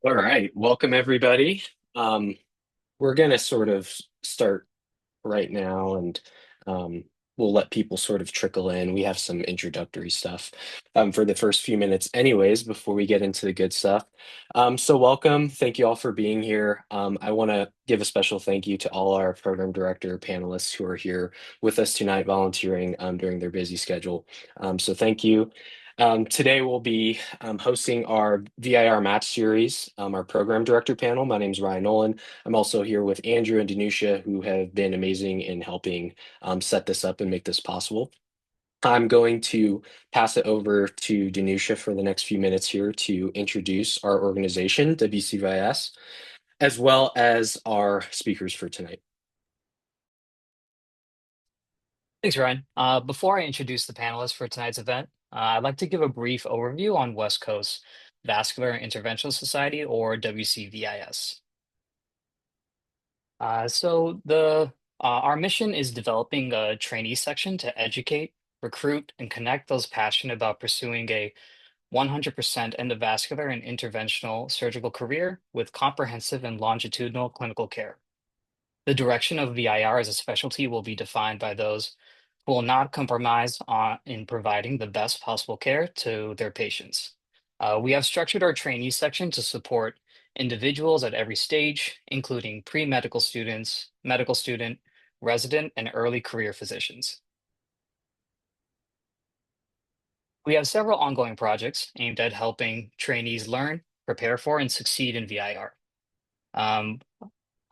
All right, welcome everybody. Um, we're going to sort of start right now and um, we'll let people sort of trickle in. We have some introductory stuff for the first few minutes, anyways, before we get into the good stuff. So, welcome. Thank you all for being here. I want to give a special thank you to all our program director panelists who are here with us tonight, volunteering during their busy schedule. So, thank you. Today we'll be hosting our VIR match series, our program director panel. My name is Ryan Nolan. I'm also here with Andrew and Danusha, who have been amazing in helping set this up and make this possible. I'm going to pass it over to Danusha for the next few minutes here to introduce our organization, WCVIS, as well as our speakers for tonight. Thanks, Ryan. Before I introduce the panelists for tonight's event, I'd like to give a brief overview on West Coast Vascular and Interventional Society, or WCVIS. Our mission is developing a trainee section to educate, recruit, and connect those passionate about pursuing a 100% endovascular and interventional surgical career with comprehensive and longitudinal clinical care. The direction of VIR as a specialty will be defined by those who will not compromise in providing the best possible care to their patients. We have structured our trainee section to support individuals at every stage, including pre-medical students, medical student, resident, and early career physicians. We have several ongoing projects aimed at helping trainees learn, prepare for, and succeed in VIR. Um,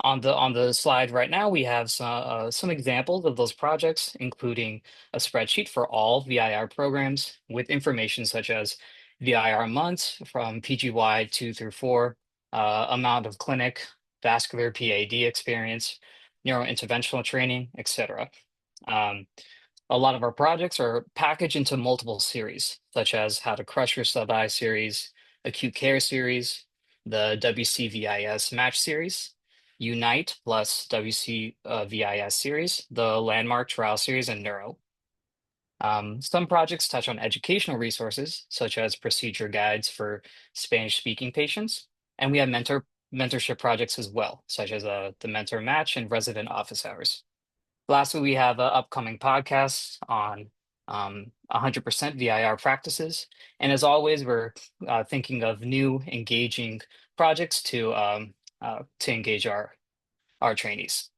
on the slide right now, we have some examples of those projects, including a spreadsheet for all VIR programs with information such as VIR months from PGY 2 through 4, amount of clinic, vascular PAD experience, neurointerventional training, etc. Um, a lot of our projects are packaged into multiple series, such as How to Crush Your Sub-I series, Acute Care series, the WCVIS Match series, Unite plus WCVIS series, the Landmark Trial series, and Neuro. Some projects touch on educational resources, such as procedure guides for Spanish-speaking patients, and we have mentorship projects as well, such as the Mentor Match and Resident Office Hours. Lastly, we have upcoming podcasts on 100% VIR practices. And as always, we're thinking of new engaging projects to engage our trainees.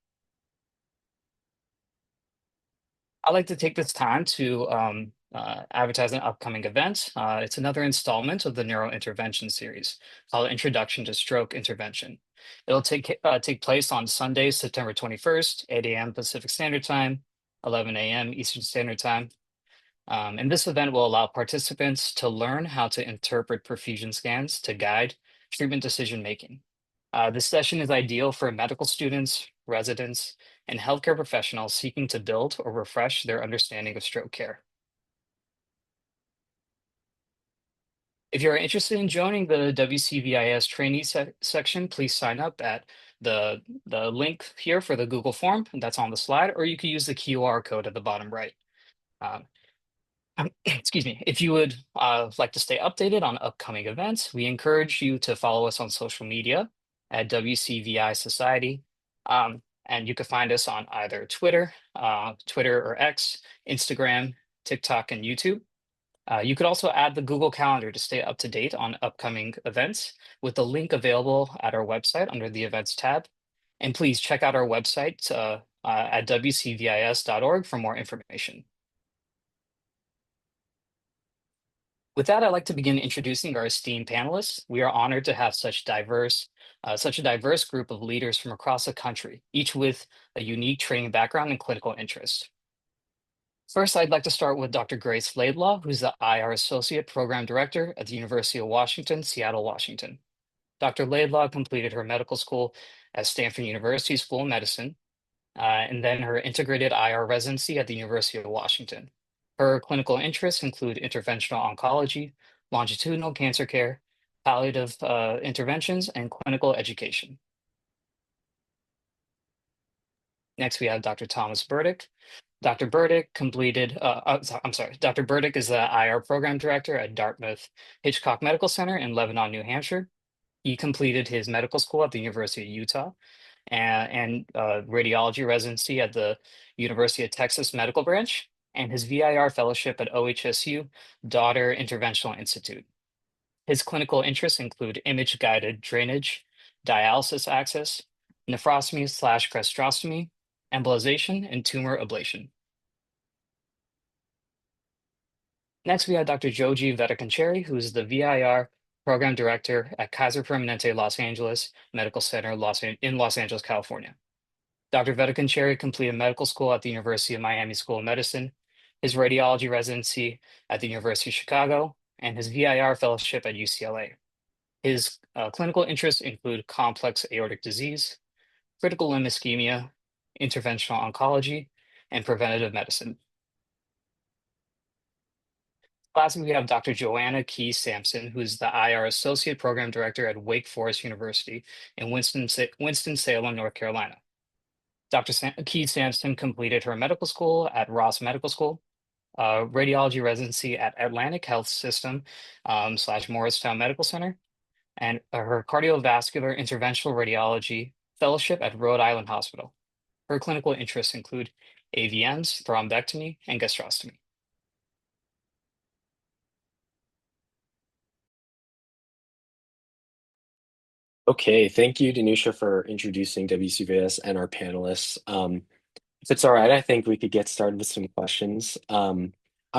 I'd like to take this time to advertise an upcoming event. It's another installment of the neurointervention series called Introduction to Stroke Intervention. It'll take place on Sunday, September 21st, 8 a.m. Pacific Standard Time, 11 a.m. Eastern Standard Time. And this event will allow participants to learn how to interpret perfusion scans to guide treatment decision making. This session is ideal for medical students, residents, and healthcare professionals seeking to build or refresh their understanding of stroke care. If you're interested in joining the WCVIS trainee section, please sign up at the link here for the Google form that's on the slide, or you can use the QR code at the bottom right. Um, excuse me. If you would like to stay updated on upcoming events, we encourage you to follow us on social media at WCVI Society. And you can find us on either Twitter or X, Instagram, TikTok, and YouTube. You could also add the Google Calendar to stay up to date on upcoming events with the link available at our website under the Events tab. And please check out our website at wcvis.org for more information. With that, I'd like to begin introducing our esteemed panelists. We are honored to have such a diverse group of leaders from across the country, each with a unique training background and clinical interest. First, I'd like to start with Dr. Grace Laidlaw, who's the IR Associate Program Director at the University of Washington, Seattle, Washington. Dr. Laidlaw completed her medical school at Stanford University School of Medicine, and then her integrated IR residency at the University of Washington. Her clinical interests include interventional oncology, longitudinal cancer care, palliative interventions, and clinical education. Next, we have Dr. Thomas Burdick. Dr. Burdick Dr. Burdick is the IR program director at Dartmouth Hitchcock Medical Center in Lebanon, New Hampshire. He completed his medical school at the University of Utah and radiology residency at the University of Texas Medical Branch and his VIR fellowship at OHSU Daughter Interventional Institute. His clinical interests include image-guided drainage, dialysis access, nephrostomy/gastrostomy, embolization, and tumor ablation. Next, we have Dr. Joji Vetikancheri, who is the VIR Program Director at Kaiser Permanente Los Angeles Medical Center in Los Angeles, California. Dr. Vetikancheri completed medical school at the University of Miami School of Medicine, his radiology residency at the University of Chicago, and his VIR fellowship at UCLA. His clinical interests include complex aortic disease, critical limb ischemia, interventional oncology, and preventative medicine. Lastly, we have Dr. Joanna Key Sampson, who is the IR Associate Program Director at Wake Forest University in Winston-Salem, North Carolina. Dr. Key Sampson completed her medical school at Ross Medical School, radiology residency at Atlantic Health System / Morristown Medical Center, and her cardiovascular interventional radiology fellowship at Rhode Island Hospital. Her clinical interests include AVNs, thrombectomy, and gastrostomy. Okay, thank you, Danusha, for introducing WCVS and our panelists. If it's all right, I think we could get started with some questions. I'm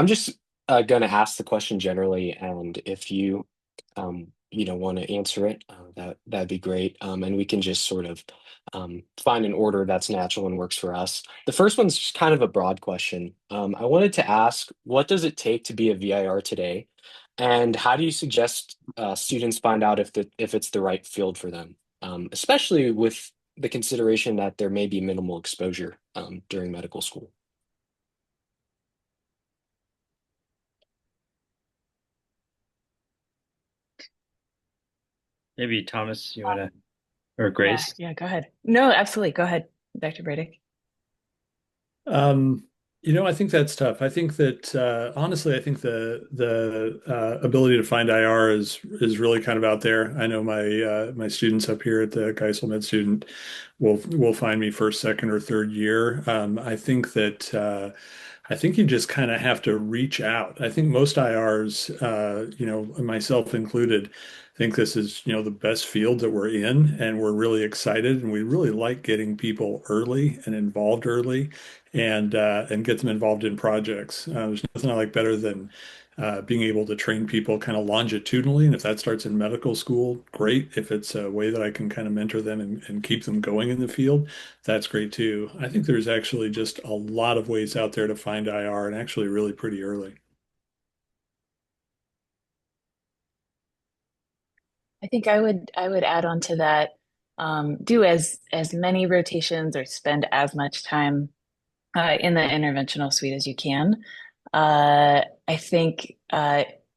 just going to ask the question generally, and if you want to answer it, that'd be great. And we can just sort of find an order that's natural and works for us. The first one's just kind of a broad question. I wanted to ask, what does it take to be a VIR today? And how do you suggest students find out if it's the right field for them, especially with the consideration that there may be minimal exposure during medical school? Maybe Thomas, you want to, or Yeah, Grace? yeah, go ahead. No, absolutely. Go ahead, Dr. Bradick. Um, I think that's tough. I think that honestly, I think the ability to find IR is really kind of out there. I know my students up here at the Geisel Med student will find me first, second, or third year. I think you just kind of have to reach out. I think most IRs, myself included, think this is, the best field that we're in, and we're really excited, and we really like getting people early and involved early, and get them involved in projects. There's nothing I like better than being able to train people kind of longitudinally, and if that starts in medical school, great. If it's a way that I can kind of mentor them and keep them going in the field, that's great too. I think there's actually just a lot of ways out there to find IR, and actually really pretty early. I think I would add on to that, do as many rotations or spend as much time in the interventional suite as you can. I think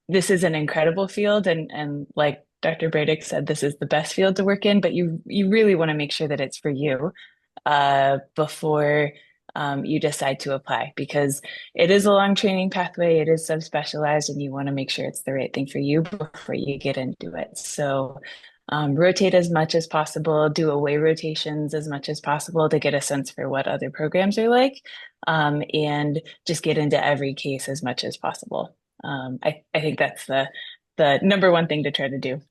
this is an incredible field, and like Dr. Bradick said, this is the best field to work in, but you really want to make sure that it's for you before you decide to apply, because it is a long training pathway, it is subspecialized, and you want to make sure it's the right thing for you before you get into it. So rotate as much as possible, do away rotations as much as possible to get a sense for what other programs are like, and just get into every case as much as possible. I think that's the number one thing to try to do.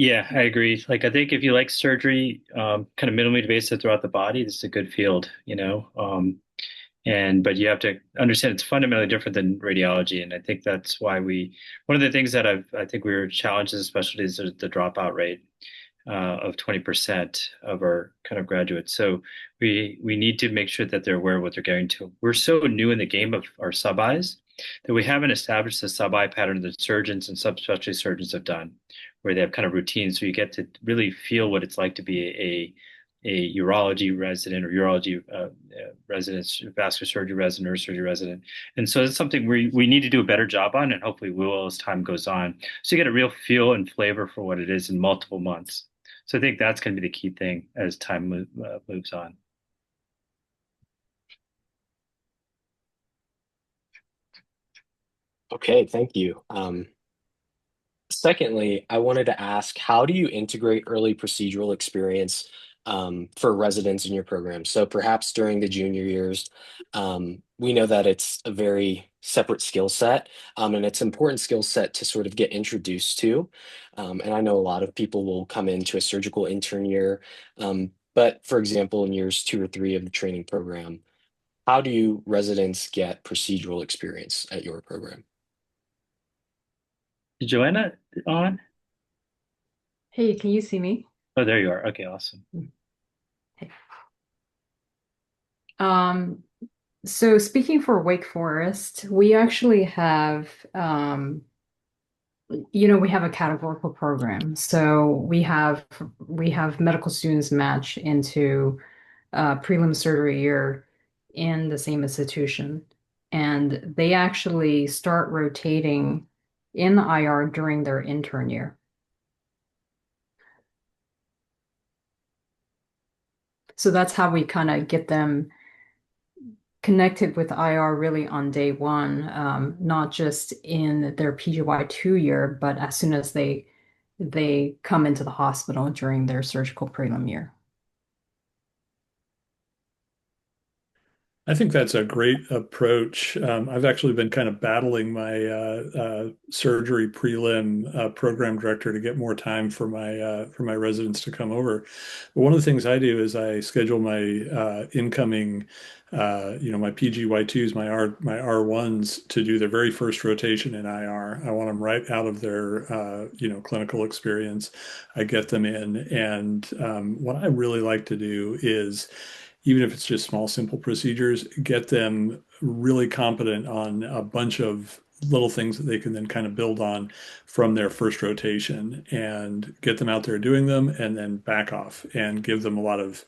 Yeah, I agree. Like, I think if you like surgery, kind of minimally invasive throughout the body, this is a good field, but you have to understand it's fundamentally different than radiology. And I think that's why one of the things that I think we were challenged as specialties is the dropout rate of 20% of our kind of graduates. So we need to make sure that they're aware of what they're getting to. We're so new in the game of our sub-Is that we haven't established the sub-I pattern that surgeons and subspecialty surgeons have done, where they have kind of routines. So you get to really feel what it's like to be a urology resident or urology resident, vascular surgery resident, neurosurgery resident. And so it's something we need to do a better job on, and hopefully we will as time goes on. So you get a real feel and flavor for what it is in multiple months. So I think that's going to be the key thing as time moves on. Okay, thank you. Secondly, I wanted to ask, how do you integrate early procedural experience for residents in your program? So perhaps during the junior years, we know that it's a very separate skill set, and it's an important skill set to sort of get introduced to. And I know a lot of people will come into a surgical intern year, but for example, in years 2 or 3 of the training program, how do you residents get procedural experience at your program? Is Joanna on? Hey, can you see me? Oh, there you are. Okay, awesome. Hey. Um, so speaking for Wake Forest, we actually have, we have a categorical program. So we have medical students match into prelim surgery year in the same institution, and they actually start rotating in the IR during their intern year. So that's how we kind of get them connected with IR really on day one, not just in their PGY2 year, but as soon as they come into the hospital during their surgical prelim year. I think that's a great approach. I've actually been kind of battling my surgery prelim program director to get more time for my residents to come over. But one of the things I do is I schedule my incoming, my PGY2s, my R1s to do their very first rotation in IR. I want them right out of their clinical experience. I get them in, and what I really like to do is, even if it's just small, simple procedures, get them really competent on a bunch of little things that they can then kind of build on from their first rotation, and get them out there doing them, and then back off and give them a lot of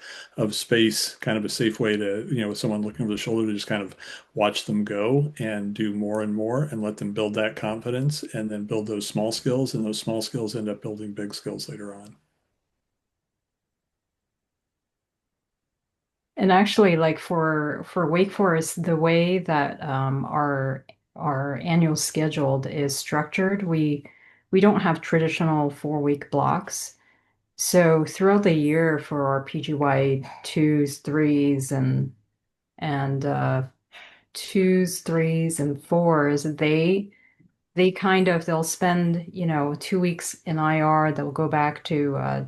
space, kind of a safe way to, with someone looking over the shoulder, to just kind of watch them go and do more and more and let them build that confidence, and then build those small skills, and those small skills end up building big skills later on. And actually, like for Wake Forest, the way that our annual scheduled is structured, we don't have traditional 4-week blocks. So throughout the year for our PGY twos, threes, and twos, threes, and fours, they kind of they'll spend 2 weeks in IR. They'll go back to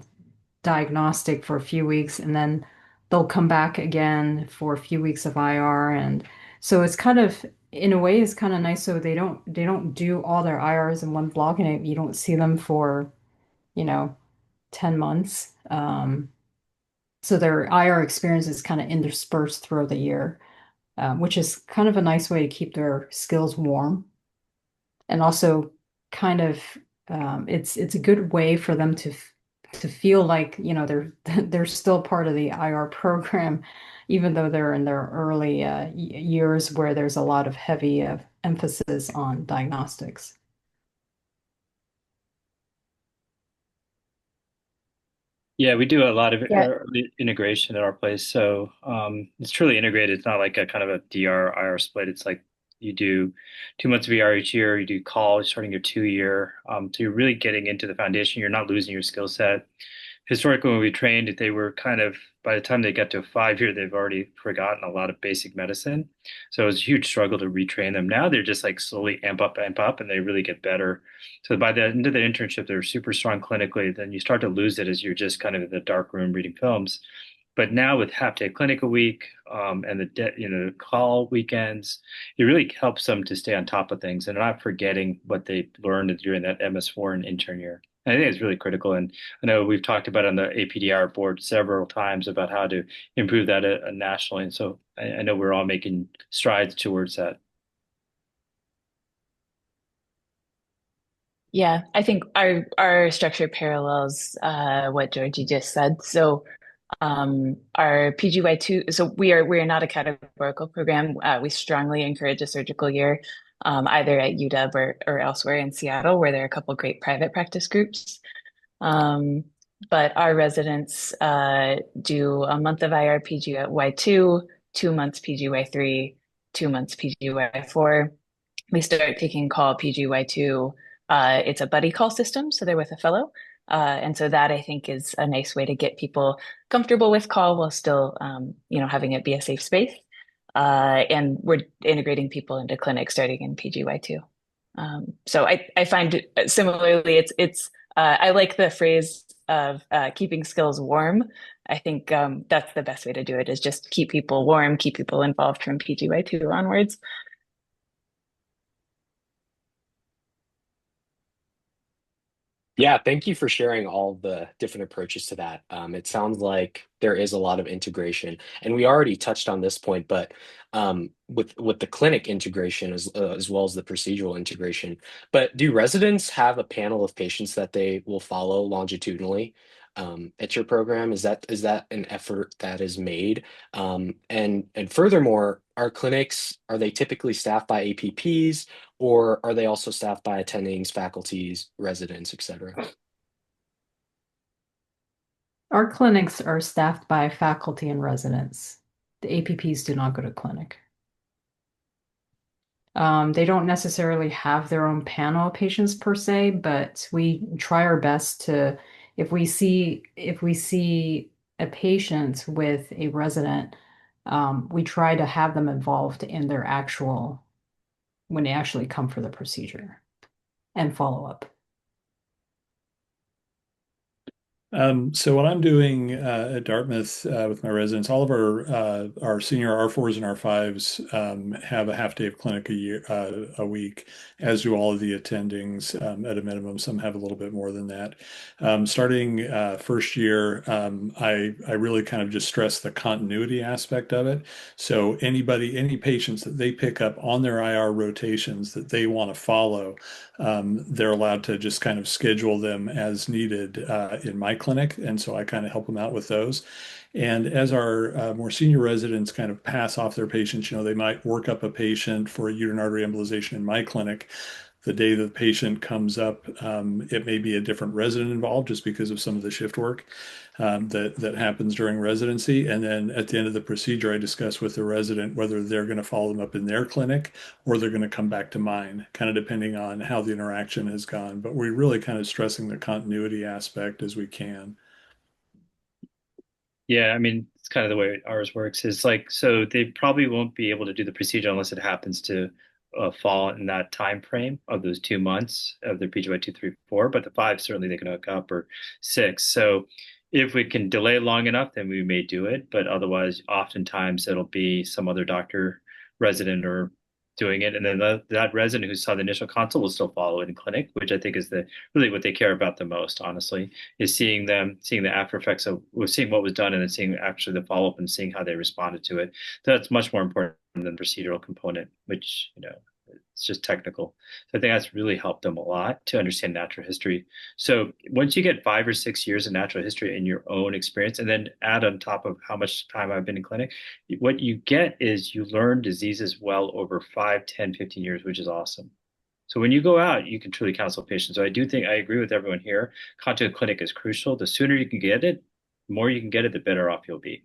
diagnostic for a few weeks, and then they'll come back again for a few weeks of IR. And so it's kind of, in a way, it's kind of nice. So they don't do all their IRs in one block, and you don't see them for, you know, 10 months. So their IR experience is kind of interspersed throughout the year, which is kind of a nice way to keep their skills warm. And also kind of it's a good way for them to feel like they're still part of the IR program, even though they're in their early years where there's a lot of heavy emphasis on diagnostics. Yeah, we do a lot of Yeah. integration at our place. So it's truly integrated. It's not like a kind of a DR IR split. It's like you do 2 months of ER each year. You do call starting your 2 year. So you're really getting into the foundation. You're not losing your skill set. Historically, when we trained, they were kind of, by the time they got to a 5 year, they've already forgotten a lot of basic medicine. So it was a huge struggle to retrain them. Now they're just like slowly amp up, and they really get better. So by the end of the internship, they're super strong clinically. Then you start to lose it as you're just kind of in the dark room reading films. But now with half day clinic a week, and the call weekends, it really helps them to stay on top of things and not forgetting what they learned during that MS4 and intern year. And I think it's really critical. And I know we've talked about on the APDR board several times about how to improve that nationally. And so I know we're all making strides towards that. Yeah, I think our structure parallels what Georgie just said. So our PGY2, so we are not a categorical program. We strongly encourage a surgical year, either at UW or elsewhere in Seattle, where there are a couple great private practice groups. But our residents do a month of IR PGY2, 2 months PGY3, 2 months PGY4. We start taking call PGY2 It's a buddy call system, so they're with a fellow. And so that I think is a nice way to get people comfortable with call while still, having it be a safe space. And we're integrating people into clinics starting in PGY2. So I find similarly, I like the phrase of keeping skills warm. I think that's the best way to do it is just keep people warm, keep people involved from PGY2 onwards. Yeah, thank you for sharing all the different approaches to that. It sounds like there is a lot of integration, and we already touched on this point, but with the clinic integration as well as the procedural integration. But do residents have a panel of patients that they will follow longitudinally at your program? Is that an effort that is made? And furthermore, are they typically staffed by APPs? Or are they also staffed by attendings, faculties, residents, et cetera? Our clinics are staffed by faculty and residents. The APPs do not go to clinic. They don't necessarily have their own panel of patients per se, but we try our best to, if we see a patient with a resident, we try to have them involved in their when they actually come for the procedure and follow up. So what I'm doing at Dartmouth with my residents, all of our senior R4s and R5s have a half day of clinic a week, as do all of the attendings at a minimum. Some have a little bit more than that. Starting first year, I really kind of just stress the continuity aspect of it. So any patients that they pick up on their IR rotations that they want to follow, they're allowed to just kind of schedule them as needed in my clinic. And so I kind of help them out with those. And as our more senior residents kind of pass off their patients, they might work up a patient for a uterine artery embolization in my clinic. The day the patient comes up, it may be a different resident involved just because of some of the shift work that happens during residency. And then at the end of the procedure, I discuss with the resident whether they're going to follow them up in their clinic or they're going to come back to mine, kind of depending on how the interaction has gone. But we're really kind of stressing the continuity aspect as we can. Yeah, I mean, it's kind of the way ours works. Is like, so they probably won't be able to do the procedure unless it happens to fall in that time frame of those 2 months of their PGY 2, 3, 4. But the five certainly they can hook up, or six. So if we can delay long enough, then we may do it. But otherwise, oftentimes it'll be some other doctor, resident, or doing it, and then that resident who saw the initial consult will still follow it in clinic, which I think is really what they care about the most, honestly, is seeing the after effects of seeing what was done and then seeing actually the follow up and seeing how they responded to it. That's much more important than the procedural component, which it's just technical. So I think that's really helped them a lot to understand natural history. So once you get 5 or 6 years of natural history in your own experience, and then add on top of how much time I've been in clinic, what you get is you learn diseases well over 5, 10, 15 years, which is awesome. So when you go out, you can truly counsel patients. So I do think I agree with everyone here. Contact clinic is crucial. The sooner you can get it, the more you can get it, the better off you'll be.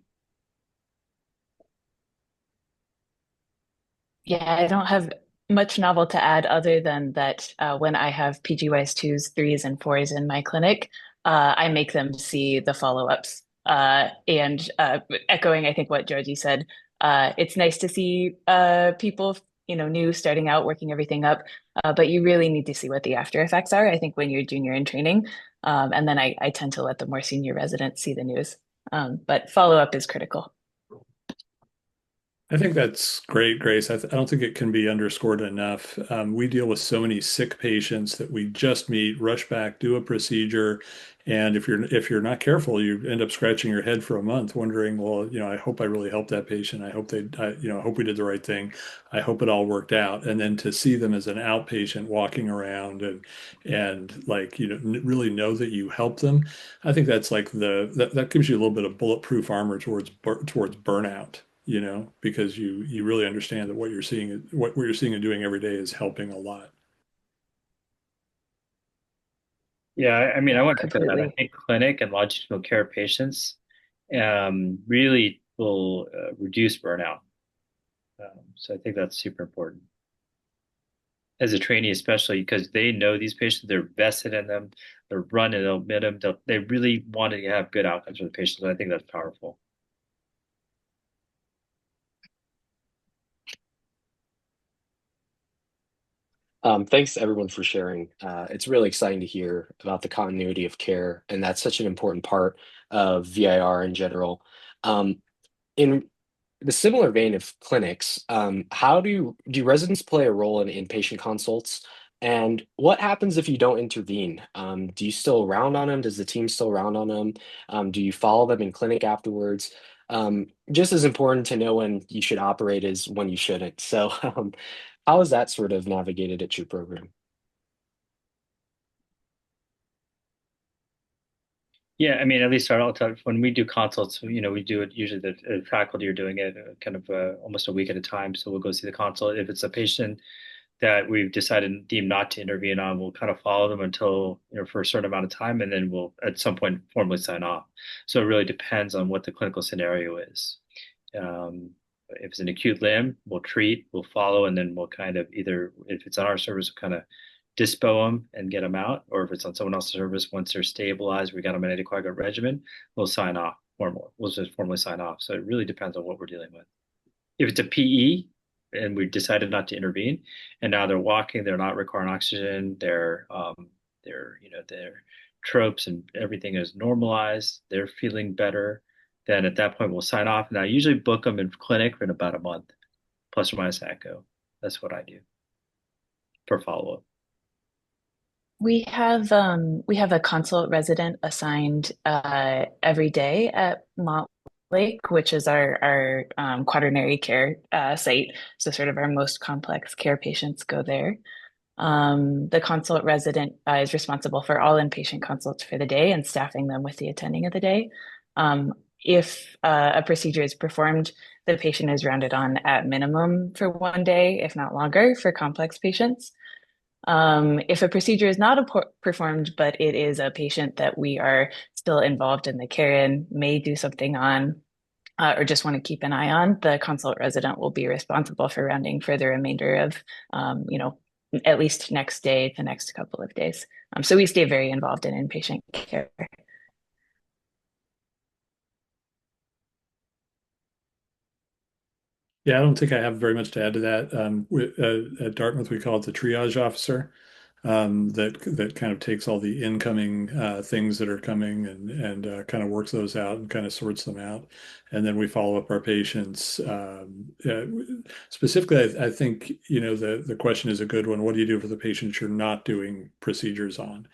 Yeah, I don't have much novel to add other than that when I have PGYs 2s, 3s, and 4s in my clinic, I make them see the follow-ups. And echoing, I think, what Georgie said, it's nice to see people, new, starting out, working everything up, but you really need to see what the after effects are, I think, when you're junior in training. And then I tend to let the more senior residents see the news. But follow-up is critical. I think that's great, Grace. I don't think it can be underscored enough. We deal with so many sick patients that we just meet, rush back, do a procedure, and if you're not careful, you end up scratching your head for a month, wondering, well, I hope I really helped that patient. I hope I hope we did the right thing. I hope it all worked out. And then to see them as an outpatient walking around and like really know that you helped them, I think that's like that gives you a little bit of bulletproof armor towards burnout, because you really understand that what you're seeing and doing every day is helping a lot. Yeah, I mean, I Yeah, want to echo that. I completely. think clinic and longitudinal care patients really will reduce burnout. So I think that's super important. as a trainee, especially because they know these patients, they're vested in them, they're running, they'll admit them, they really want to have good outcomes for the patients. And I think that's powerful. Thanks everyone for sharing. It's really exciting to hear about the continuity of care, and that's such an important part of VIR in general. Um, in the similar vein of clinics, how do residents play a role in inpatient consults? And what happens if you don't intervene? Do you still round on them? Does the team still round on them? Do you follow them in clinic afterwards? Just as important to know when you should operate as when you shouldn't. So, how is that sort of navigated at your program? Yeah, I mean, at least our when we do consults, we do it usually the faculty are doing it kind of almost a week at a time. So we'll go see the consult. If it's a patient that we've decided deemed not to intervene on, we'll kind of follow them until, for a certain amount of time, and then we'll at some point formally sign off. So it really depends on what the clinical scenario is. Um, if it's an acute limb, we'll treat, we'll follow, and then we'll kind of either, if it's on our service, we'll kind of dispo them and get them out, or if it's on someone else's service, once they're stabilized, we got them an anticoagulant regimen, we'll sign off, or more. We'll just formally sign off. So it really depends on what we're dealing with. If it's a PE and we decided not to intervene, and now they're walking, they're not requiring oxygen, their tropes and everything is normalized, they're feeling better, then at that point we'll sign off. And I usually book them in clinic in about a month, plus or minus echo. That's what I do for follow-up. We have a consult resident assigned every day at Mont Lake, which is our quaternary care site. So sort of our most complex care patients go there. The consult resident is responsible for all inpatient consults for the day and staffing them with the attending of the day. If a procedure is performed, the patient is rounded on at minimum for one day, if not longer, for complex patients. If a procedure is not performed, but it is a patient that we are still involved in the care in, may do something on, or just want to keep an eye on, the consult resident will be responsible for rounding for the remainder of, at least next day, the next couple of days. So we stay very involved in inpatient care. Yeah, I don't think I have very much to add to that. At Dartmouth, we call it the triage officer. That kind of takes all the incoming things that are coming and kind of works those out and kind of sorts them out, and then we follow up our patients. Specifically, I think the question is a good one. What do you do for the patients you're not doing procedures on?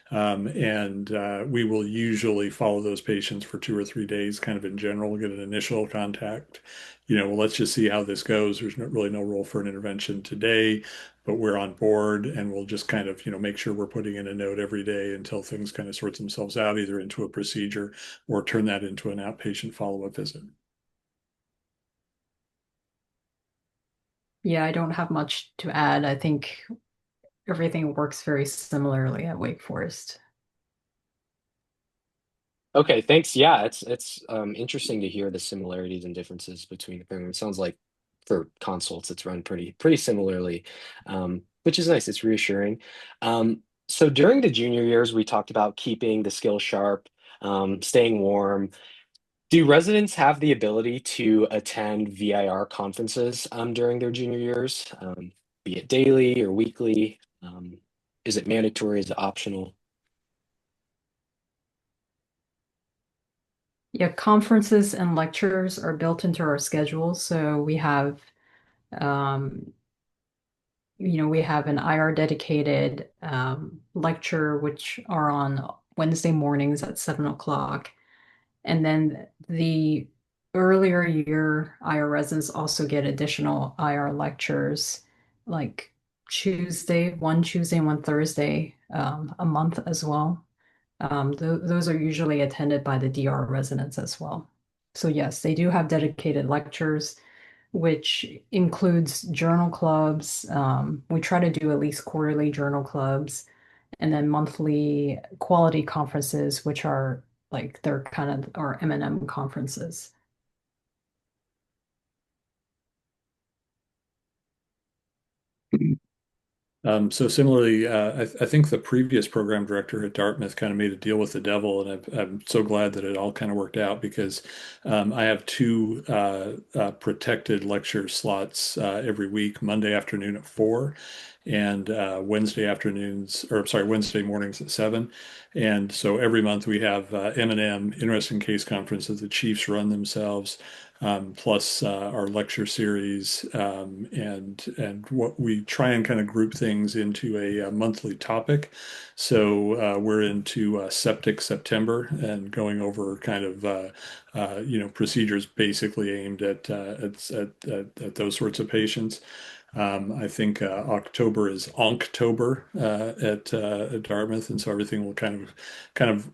And we will usually follow those patients for 2 or 3 days, kind of in general, get an initial contact. Well, let's just see how this goes. There's really no role for an intervention today, but we're on board, and we'll just kind of make sure we're putting in a note every day until things kind of sort themselves out, either into a procedure or turn that into an outpatient follow-up visit. Yeah, I don't have much to add. I think everything works very similarly at Wake Forest. Okay, thanks. Yeah, it's interesting to hear the similarities and differences between the programs. It sounds like for consults, it's run pretty similarly, which is nice. It's reassuring. So during the junior years, we talked about keeping the skills sharp, staying warm. Do residents have the ability to attend VIR conferences during their junior years, be it daily or weekly? Is it mandatory? Is it optional? Yeah, conferences and lectures are built into our schedule. So um, we have an IR dedicated lecture, which are on Wednesday mornings at 7 o'clock. And then the earlier year IR residents also get additional IR lectures, like one Tuesday and one Thursday a month as well. Those are usually attended by the DR residents as well. So yes, they do have dedicated lectures, which includes journal clubs. We try to do at least quarterly journal clubs, and then monthly quality conferences, which are like they're kind of our M&M conferences. So similarly, I think the previous program director at Dartmouth kind of made a deal with the devil, and I'm so glad that it all kind of worked out because I have two protected lecture slots every week, Monday afternoon at 4 and Wednesday afternoons, or sorry, Wednesday mornings at 7. And so every month we have M&M, Interesting Case Conference that the chiefs run themselves. Plus our lecture series, and what we try and kind of group things into a monthly topic. So we're into septic September and going over kind of procedures basically aimed at those sorts of patients. I think October is Onctober at Dartmouth, and so everything will kind of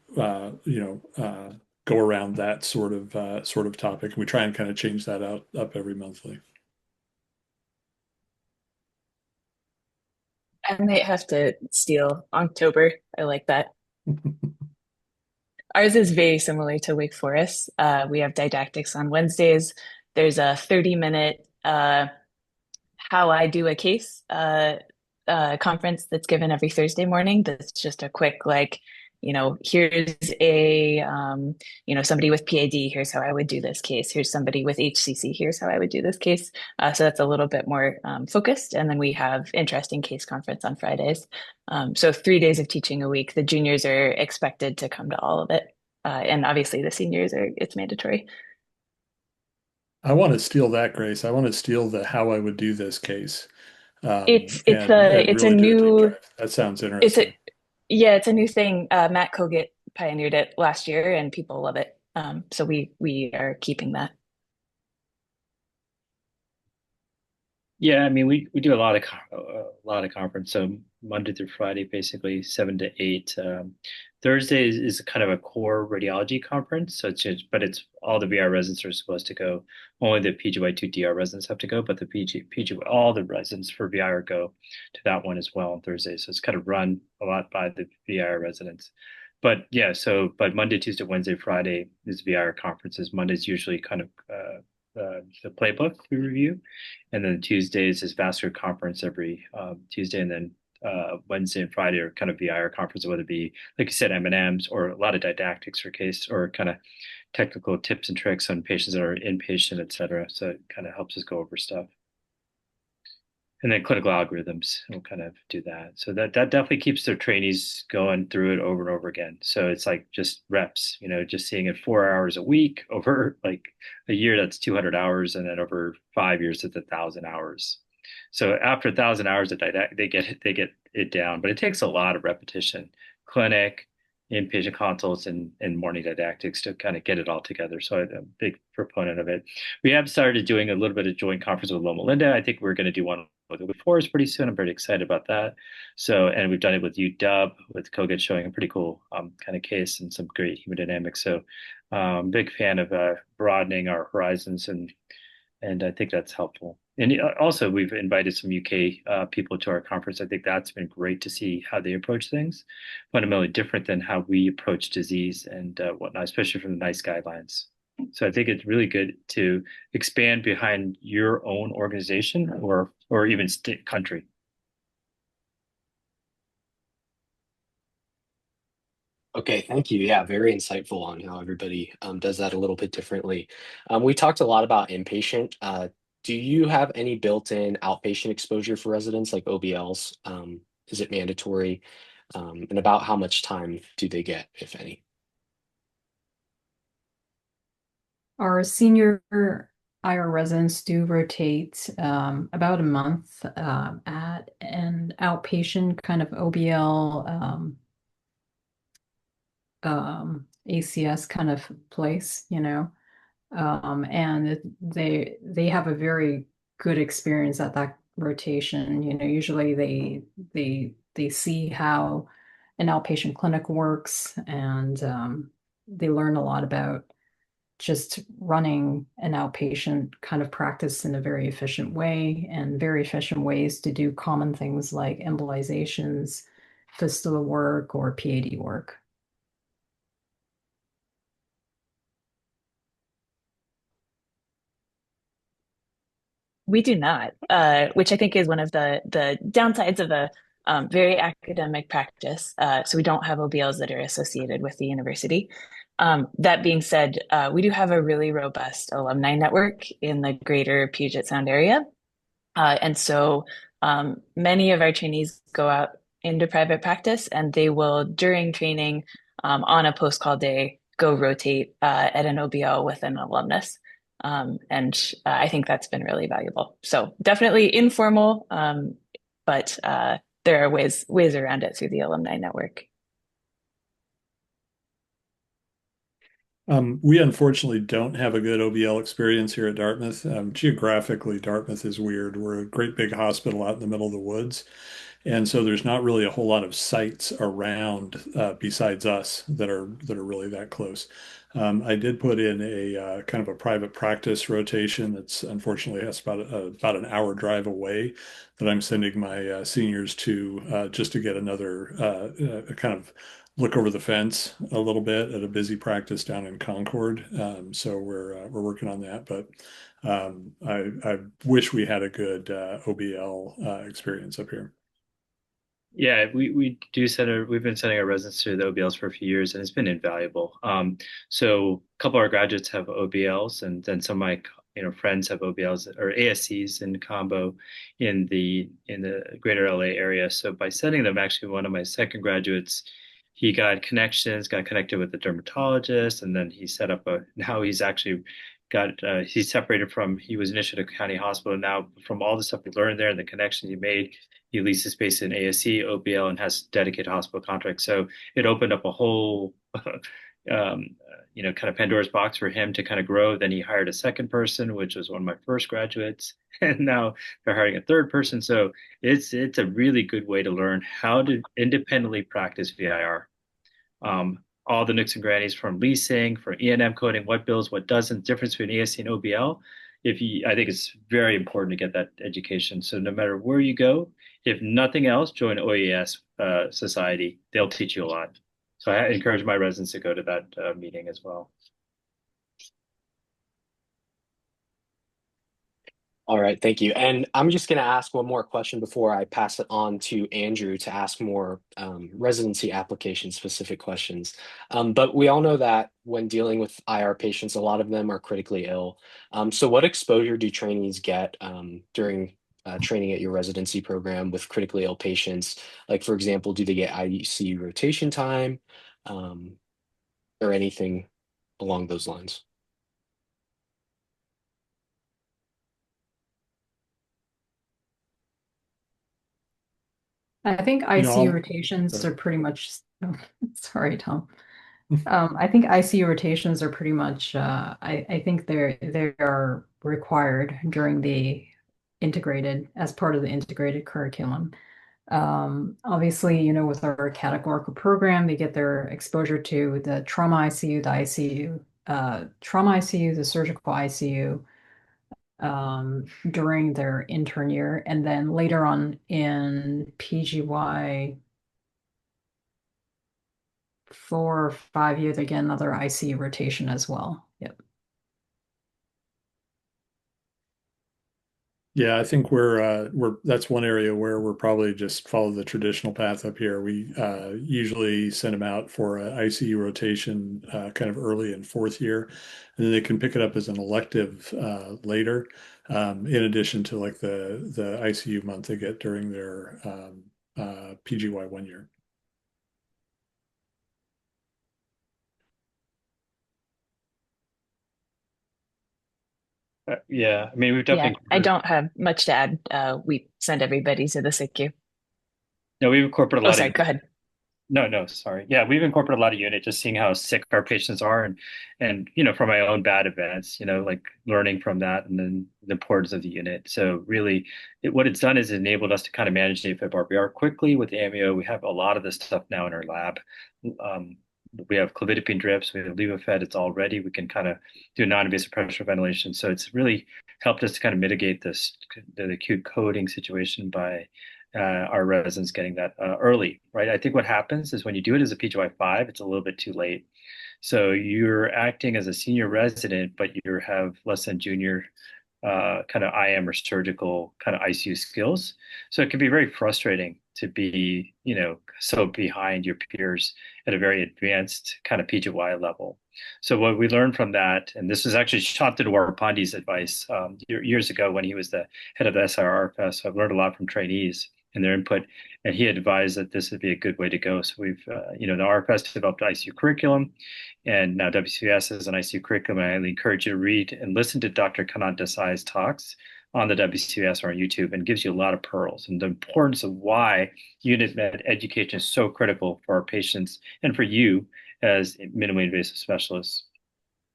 go around that sort of topic. And we try and kind of change that up every monthly. I might have to steal October. I like that. Ours is very similar to Wake Forest. We have didactics on Wednesdays. There's a 30-minute how I do a case conference that's given every Thursday morning. That's just a quick, like, here's a, somebody with PAD, here's how I would do this case. Here's somebody with HCC, here's how I would do this case. So that's a little bit more focused. And then we have interesting case conference on Fridays. So 3 days of teaching a week. The juniors are expected to come to all of it. And obviously the seniors it's mandatory. I want to steal that, Grace. I want to steal the how I would do this case, It's it's and a and it's a really do a deep new dive. That sounds it's a interesting. yeah, it's a new thing. Matt Kogut pioneered it last year, and people love it. So we are keeping that. Yeah, I mean, we do a lot of conference. So Monday through Friday, basically 7 to 8. Thursday is kind of a core radiology conference. So but it's all the VR residents are supposed to go. Only the PGY2 DR residents have to go, but the all the residents for VR go to that one as well on Thursday. So it's kind of run a lot by the VR residents. But yeah, but Monday, Tuesday, Wednesday, Friday is VR conferences. Monday's usually kind of the playbook we review. And then Tuesdays is vascular conference every Tuesday, and then Wednesday and Friday are kind of VIR conference, whether it be, like you said, M&Ms or a lot of didactics for case or kind of technical tips and tricks on patients that are inpatient, et cetera. So it kind of helps us go over stuff. And then clinical algorithms will kind of do that. So that definitely keeps their trainees going through it over and over again. So it's like just reps, just seeing it 4 hours a week over like a year, that's 200 hours. And then over 5 years, it's 1,000 hours. So after 1,000 hours of they get it down, but it takes a lot of repetition, clinic, inpatient consults, and morning didactics to kind of get it all together. So I'm a big proponent of it. We have started doing a little bit of joint conference with Loma Linda. I think we're going to do one with the Forest pretty soon. I'm pretty excited about that. So, and we've done it with UW, with Kogut showing a pretty cool kind of case and some great hemodynamics. So, big fan of broadening our horizons, and I think that's helpful. And also, we've invited some UK people to our conference. I think that's been great to see how they approach things, fundamentally different than how we approach disease and whatnot, especially from the NICE guidelines. So I think it's really good to expand behind your own organization or even state country. Okay, thank you. Yeah, very insightful on how everybody does that a little bit differently. We talked a lot about inpatient. Do you have any built-in outpatient exposure for residents like OBLs? Is it mandatory? And about how much time do they get, if any? Our senior IR residents do rotate about a month at an outpatient kind of OBL ACS kind of place, and they have a very good experience at that rotation. Usually they see how an outpatient clinic works, and they learn a lot about just running an outpatient kind of practice in a very efficient way, and very efficient ways to do common things like embolizations, fistula work, or PAD work. We do not, which I think is one of the downsides of a very academic practice. So we don't have OBLs that are associated with the university. That being said, we do have a really robust alumni network in the greater Puget Sound area. And so many of our trainees go out into private practice and they will, during training on a post-call day, go rotate at an OBL with an alumnus. And I think that's been really valuable. So definitely informal, but there are ways around it through the alumni network. We unfortunately don't have a good OBL experience here at Dartmouth. Geographically, Dartmouth is weird. We're a great big hospital out in the middle of the woods. And so there's not really a whole lot of sites around besides us that are really that close. I did put in a kind of a private practice rotation that's unfortunately has about an hour drive away that I'm sending my seniors to just to get another kind of look over the fence a little bit at a busy practice down in Concord. So we're working on that, but I wish we had a good OBL experience up here. Yeah, we've been sending our residents to the OBLs for a few years, and it's been invaluable. So a couple of our graduates have OBLs, and then some of my friends have OBLs or ASCs in combo in the greater LA area. So by sending them, actually one of my second graduates, he got connections, got connected with the dermatologist, and then he set up now he's actually he's separated from, he was initially at a county hospital. Now from all the stuff we learned there and the connections he made, he leases space in ASC, OBL, and has dedicated hospital contracts. So it opened up a whole, kind of Pandora's box for him to kind of grow. Then he hired a second person, which was one of my first graduates, and now they're hiring a third person. So it's a really good way to learn how to independently practice VIR. All the nooks and crannies from leasing, for E&M coding, what bills, what doesn't, difference between ASC and OBL. I think it's very important to get that education. So no matter where you go, if nothing else, join OES Society. They'll teach you a lot. So I encourage my residents to go to that meeting as well. All right, thank you. And I'm just going to ask one more question before I pass it on to Andrew to ask more residency application specific questions. But we all know that when dealing with IR patients, a lot of them are critically ill. So what exposure do trainees get during training at your residency program with critically ill patients? Like, for example, do they get ICU rotation time or anything along those lines? I think You know, ICU rotations are pretty much, oh, sorry, Tom. I think ICU rotations are pretty much, I think they are required during as part of the integrated curriculum. Obviously, with our categorical program, they get their exposure to the trauma ICU, the ICU, trauma ICU, the surgical ICU, during their intern year. And then later on in PGY 4 or 5 years, they get another ICU rotation as well. Yep. Yeah, I think that's one area where we're probably just follow the traditional path up here. We usually send them out for an ICU rotation kind of early in fourth year, and then they can pick it up as an elective later, in addition to like the ICU month they get during their PGY 1 year. Yeah, I mean, we've Yeah, definitely. I don't have much to add. We send everybody to the SICU. No, we've incorporated a Oh, lot sorry, of. go ahead. No, sorry. Yeah, we've incorporated a lot of unit, just seeing how sick our patients are, and from my own bad events, like learning from that, and then the importance of the unit. So really, what it's done is enabled us to kind of manage the AFib RBR quickly with the AMEO. We have a lot of this stuff now in our lab. We have clofidipine drips, we have Levofed. It's all ready. We can kind of do non-invasive pressure ventilation. So it's really helped us to kind of mitigate the acute coding situation by our residents getting that early, right? I think what happens is when you do it as a PGY5, it's a little bit too late. So you're acting as a senior resident, but you have less than junior kind of IM or surgical kind of ICU skills. So it can be very frustrating to be, so behind your peers at a very advanced kind of PGY level. So what we learned from that, and this was actually Shantanu Pandey's advice years ago when he was the head of the SIRFS. So I've learned a lot from trainees and their input, and he advised that this would be a good way to go. So we've, the RFS developed ICU curriculum, and now WCVIS is an ICU curriculum. And I highly encourage you to read and listen to Dr. Kannan Desai's talks on the WCVIS or on YouTube, and gives you a lot of pearls and the importance of why unit med education is so critical for our patients and for you as minimally invasive specialists.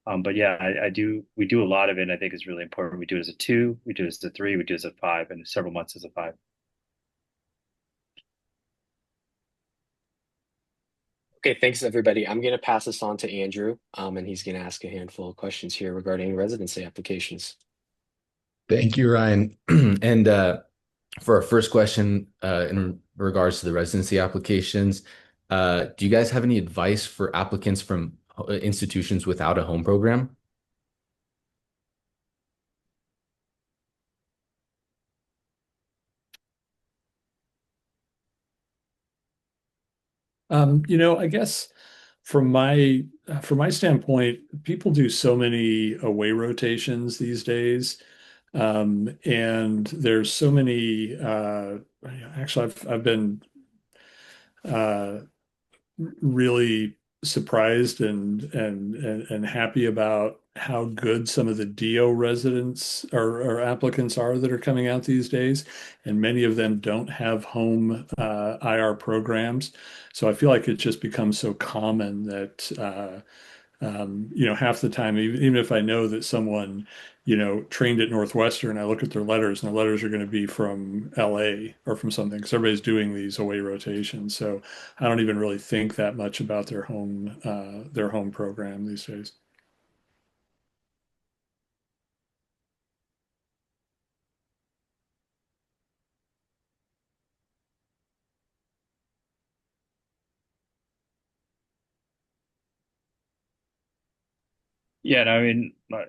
But yeah, we do a lot of it. And I think it's really important. We do it as a 2, we do it as a 3, we do it as a 5, and several months as a 5. Okay, thanks everybody. I'm going to pass this on to Andrew, and he's going to ask a handful of questions here regarding residency applications. Thank you, Ryan. And for our first question, in regards to the residency applications, do you guys have any advice for applicants from institutions without a home program? I guess from my standpoint, people do so many away rotations these days. And there's so many, actually, I've been uh, really surprised and happy about how good some of the DO residents or applicants are that are coming out these days. And many of them don't have home IR programs. So I feel like it just becomes so common that half the time, even if I know that someone, trained at Northwestern, I look at their letters and their letters are going to be from LA or from something because everybody's doing these away rotations. So I don't even really think that much about their home program these days. Yeah, no, I mean, I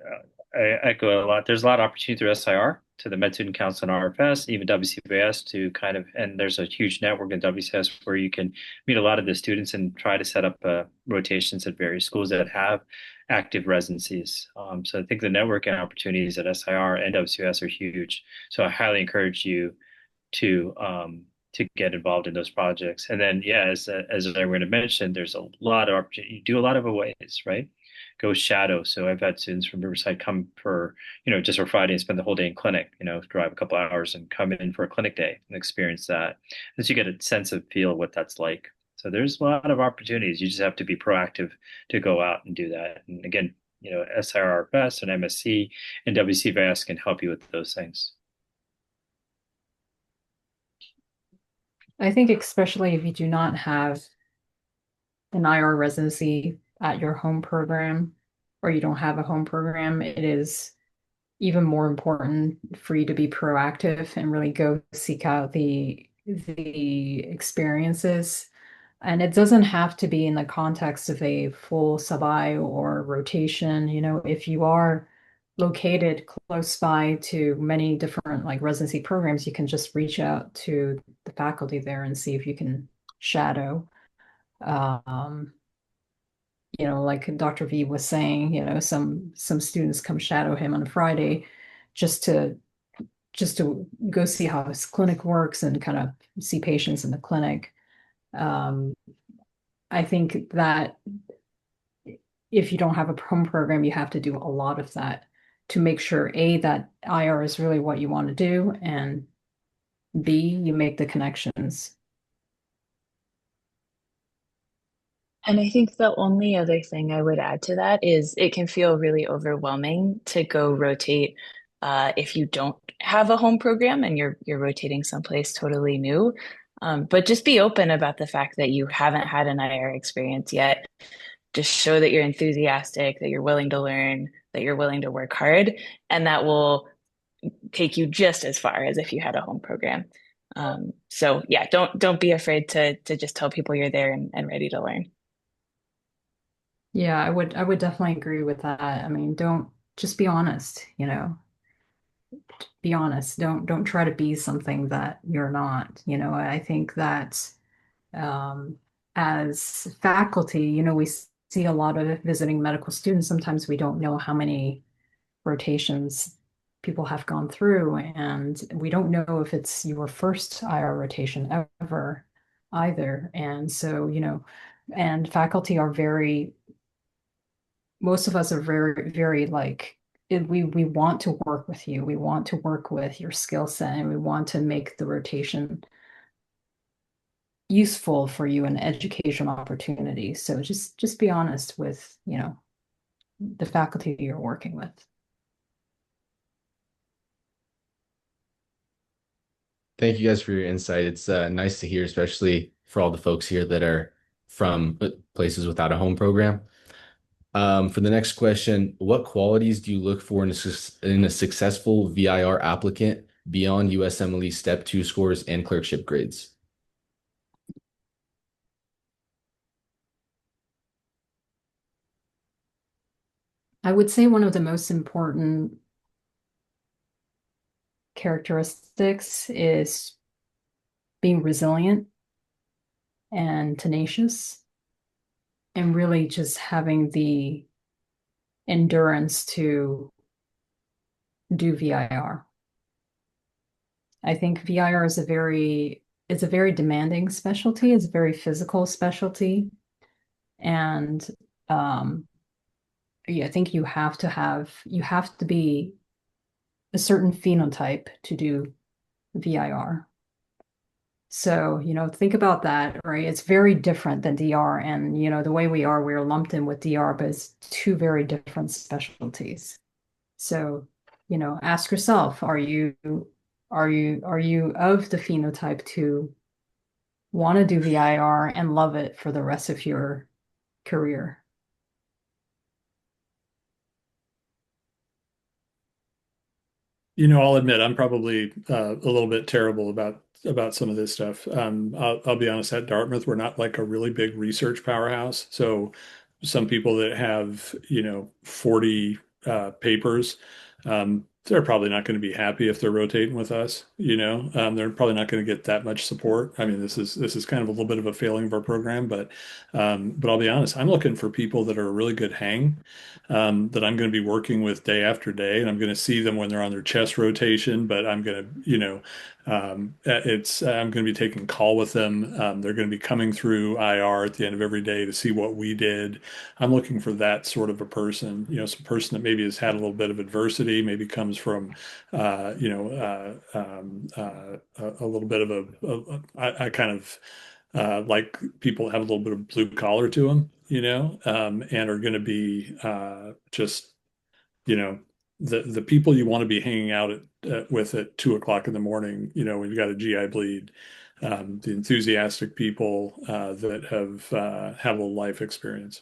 echo a lot. There's a lot of opportunity through SIR to the Med Student Council and RFS, even WCVS to kind of, and there's a huge network in WCS where you can meet a lot of the students and try to set up rotations at various schools that have active residencies. So I think the networking opportunities at SIR and WCS are huge. So I highly encourage you to get involved in those projects. And then, yeah, as I were to mention, there's a lot of opportunity. You do a lot of aways, right? Go shadow. So I've had students from Riverside come for, just for Friday and spend the whole day in clinic, drive a couple hours and come in for a clinic day and experience that. And so you get a sense of feel of what that's like. So there's a lot of opportunities. You just have to be proactive to go out and do that. And again, SIRFS and MSc and WCVIS can help you with those things. I think especially if you do not have an IR residency at your home program or you don't have a home program, it is even more important for you to be proactive and really go seek out the experiences. And it doesn't have to be in the context of a full sub-I or rotation. If you are located close by to many different like residency programs, you can just reach out to the faculty there and see if you can shadow. Um, like Dr. V was saying, some students come shadow him on a Friday just to go see how his clinic works and kind of see patients in the clinic. Um, I think that if you don't have a home program, you have to do a lot of that to make sure A, that IR is really what you want to do, and B, you make the connections. And I think the only other thing I would add to that is it can feel really overwhelming to go rotate if you don't have a home program and you're rotating someplace totally new. But just be open about the fact that you haven't had an IR experience yet. Just show that you're enthusiastic, that you're willing to learn, that you're willing to work hard, and that will take you just as far as if you had a home program. So yeah, don't be afraid to just tell people you're there and ready to learn. Yeah, I would definitely agree with that. I mean, don't just be honest. be honest. Don't try to be something that you're not. I think that um, as faculty, we see a lot of visiting medical students. Sometimes we don't know how many rotations people have gone through, and we don't know if it's your first IR rotation ever either. And so, and faculty are most of us are very, very like, we want to work with you. We want to work with your skill set, and we want to make the rotation useful for you and educational opportunities. So just be honest with, the faculty you're working with. Thank you guys for your insight. It's nice to hear, especially for all the folks here that are from places without a home program. For the next question, what qualities do you look for in a successful VIR applicant beyond USMLE Step 2 scores and clerkship grades? I would say one of the most important characteristics is being resilient and tenacious, and really just having the endurance to do VIR. I think VIR is it's a very demanding specialty. It's a very physical specialty. And I think you have to be a certain phenotype to do VIR. So, think about that, right? It's very different than DR. And, the way we're lumped in with DR, but it's two very different specialties. So, ask yourself, are you of the phenotype to want to do VIR and love it for the rest of your career? I'll admit I'm probably a little bit terrible about some of this stuff. I'll be honest, at Dartmouth, we're not like a really big research powerhouse. So some people that have, 40 papers, they're probably not going to be happy if they're rotating with us. They're probably not going to get that much support. I mean, this is kind of a little bit of a failing of our program, but I'll be honest, I'm looking for people that are a really good hang, that I'm going to be working with day after day, and I'm going to see them when they're on their chest rotation. But I'm going to, I'm going to be taking call with them. They're going to be coming through IR at the end of every day to see what we did. I'm looking for that sort of a person, some person that maybe has had a little bit of adversity, maybe comes from, a little bit of I kind of like people that have a little bit of blue collar to them, and are going to be just, you know, the people you want to be hanging out with at 2 o'clock in the morning, when you've got a GI bleed, the enthusiastic people that have a life experience.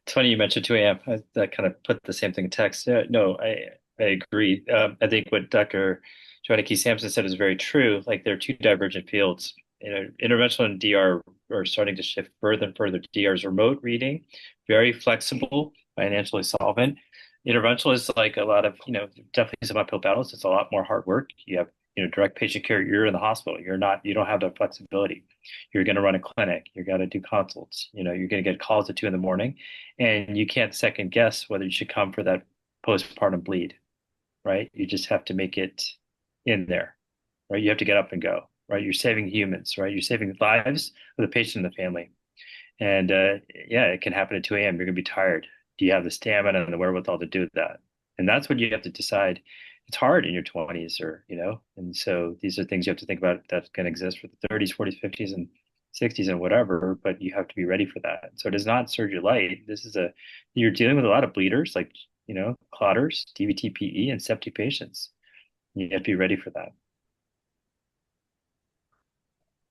It's funny you mentioned 2 a.m. I kind of put the same thing in text. No, I agree. I think what Dr. Joanna Key Sampson said is very true. Like they're two divergent fields. Interventional and DR are starting to shift further and further. DR is remote reading, very flexible, financially solvent. Interventional is like a lot of, definitely some uphill battles. It's a lot more hard work. You have, direct patient care. You're in the hospital. You don't have that flexibility. You're going to run a clinic. You're going to do consults. You're going to get calls at 2 a.m, and you can't second guess whether you should come for that postpartum bleed, right? You just have to make it in there, right? You have to get up and go, right? You're saving humans, right? You're saving lives of the patient and the family. And yeah, it can happen at 2 a.m. You're going to be tired. Do you have the stamina and the wherewithal to do that? And that's what you have to decide. It's hard in your 20s and so these are things you have to think about that can exist for the 30s, 40s, 50s, and 60s and whatever, but you have to be ready for that. So it is not surgery light. You're dealing with a lot of bleeders, like, clotters, DVT, PE, and septic patients. You have to be ready for that.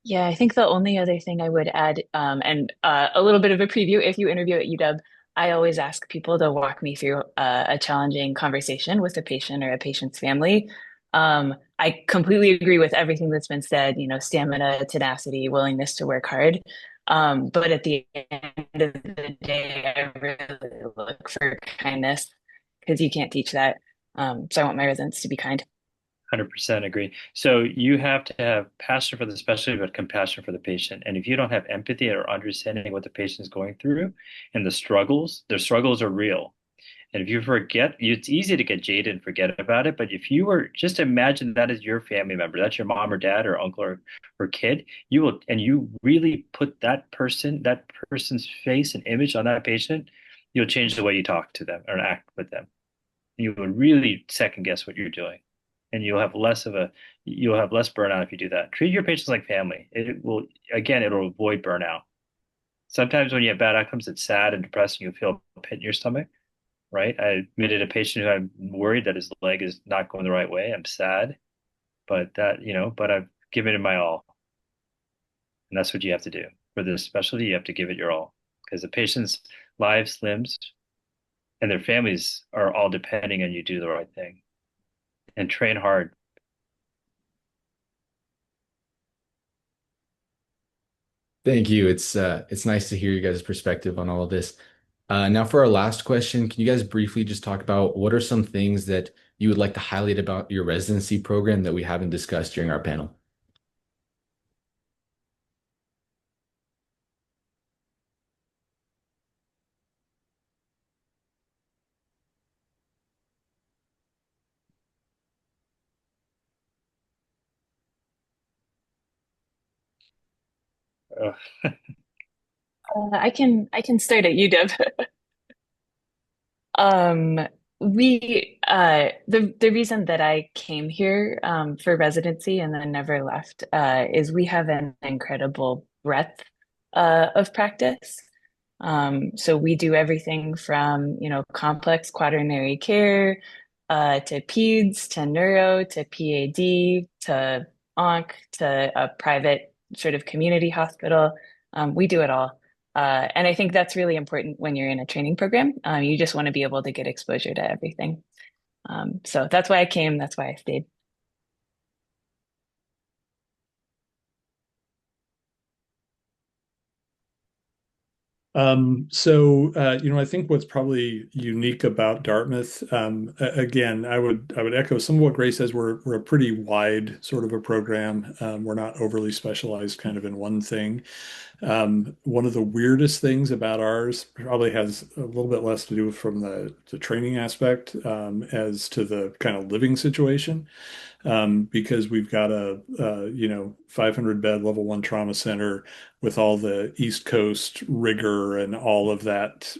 Yeah, I think the only other thing I would add, and a little bit of a preview, if you interview at UW, I always ask people to walk me through a challenging conversation with a patient or a patient's family. I completely agree with everything that's been said, stamina, tenacity, willingness to work hard. But at the end of the day, I really look for kindness because you can't teach that. So I want my residents to be kind. 100% agree. So you have to have passion for the specialty, but compassion for the patient. And if you don't have empathy or understanding what the patient is going through and their struggles are real. And if you forget, it's easy to get jaded and forget about it. But if you were just imagine that as your family member, that's your mom or dad or uncle or kid, you will, and you really put that person's face and image on that patient, you'll change the way you talk to them or act with them. You will really second guess what you're doing. And you'll have less burnout if you do that. Treat your patients like family. It'll avoid burnout. Sometimes when you have bad outcomes, it's sad and depressing. You feel a pit in your stomach, right? I admitted a patient who I'm worried that his leg is not going the right way. I'm sad, but I've given it my all. And that's what you have to do. For this specialty, you have to give it your all because the patient's lives, limbs, and their families are all depending on you do the right thing and train hard. Thank you. It's nice to hear you guys' perspective on all of this. Now for our last question, can you guys briefly just talk about what are some things that you would like to highlight about your residency program that we haven't discussed during our panel? Ugh. I can start at UW. Um, the reason that I came here for residency and then never left is we have an incredible breadth of practice. So we do everything from, complex quaternary care to peds to neuro to PAD to onc to a private sort of community hospital. We do it all. And I think that's really important when you're in a training program. You just want to be able to get exposure to everything. So that's why I came. That's why I stayed. I think what's probably unique about Dartmouth, again, I would echo some of what Grace says. We're a pretty wide sort of a program. We're not overly specialized kind of in one thing. One of the weirdest things about ours probably has a little bit less to do from the training aspect as to the kind of living situation. Because we've got a 500 bed level one trauma center with all the East Coast rigor and all of that,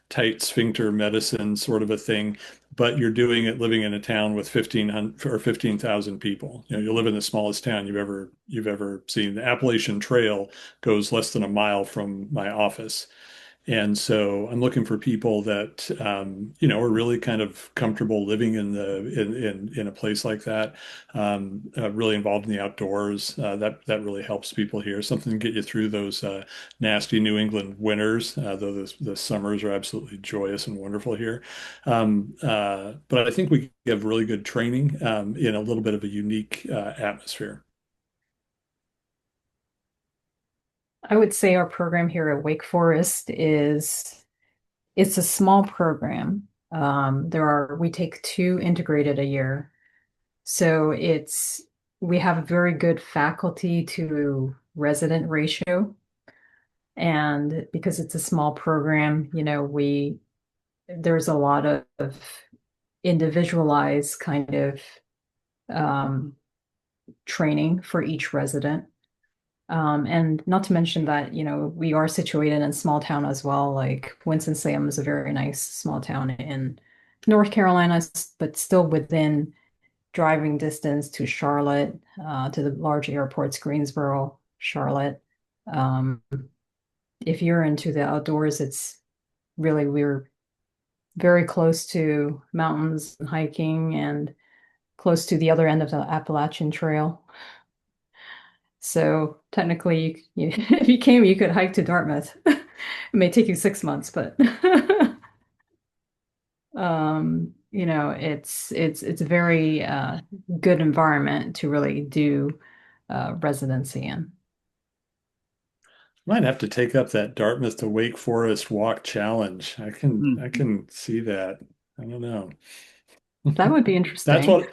tight sphincter medicine sort of a thing. But you're doing it living in a town with 1,500 or 15,000 people. You live in the smallest town you've ever seen. The Appalachian Trail goes less than a mile from my office. And so I'm looking for people that are really kind of comfortable living in a place like that, really involved in the outdoors. That really helps people here. Something to get you through those nasty New England winters, though the summers are absolutely joyous and wonderful here. But I think we give really good training in a little bit of a unique atmosphere. I would say our program here at Wake Forest it's a small program. We take two integrated a year. So we have a very good faculty to resident ratio. And because it's a small program, there's a lot of individualized kind of um, training for each resident. And not to mention that, we are situated in a small town as well. Like Winston-Salem is a very nice small town in North Carolina, but still within driving distance to Charlotte, to the large airports, Greensboro, Charlotte. Um, if you're into the outdoors, we're very close to mountains and hiking and close to the other end of the Appalachian Trail. So technically, if you came, you could hike to Dartmouth. It may take you 6 months, but it's a very good environment to really do residency in. Might have to take up that Dartmouth to Wake Forest walk challenge. I can see that. I don't know. That would be That's interesting.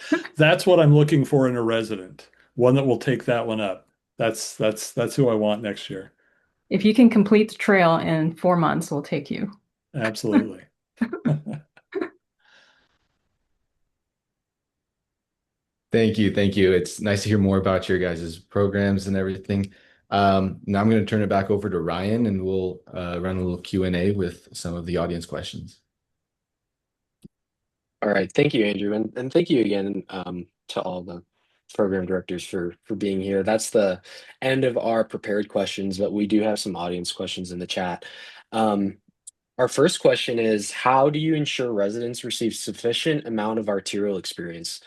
what I'm looking for in a resident. One that will take that one up. That's who I want next year. If you can complete the trail in 4 months, we'll take you. Absolutely. Thank you. Thank you. It's nice to hear more about your guys' programs and everything. Now I'm going to turn it back over to Ryan and we'll run a little Q&A with some of the audience questions. All right, thank you, Andrew, and thank you again to all the program directors for being here. That's the end of our prepared questions, but we do have some audience questions in the chat. Our first question is, how do you ensure residents receive sufficient amount of arterial experience?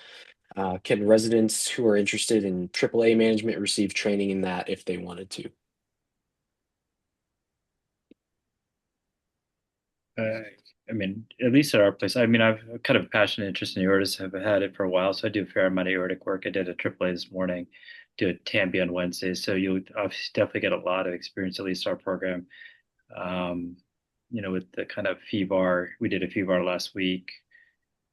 Can residents who are interested in AAA management receive training in that if they wanted to? I mean, at least at our place, I mean, I've kind of a passionate interest in aortas. I've had it for a while, so I do a fair amount of aortic work. I did a AAA this morning, do a TAMBI on Wednesday, so you'll obviously definitely get a lot of experience, at least our program. Um, with the kind of FEVAR, we did a FEVAR last week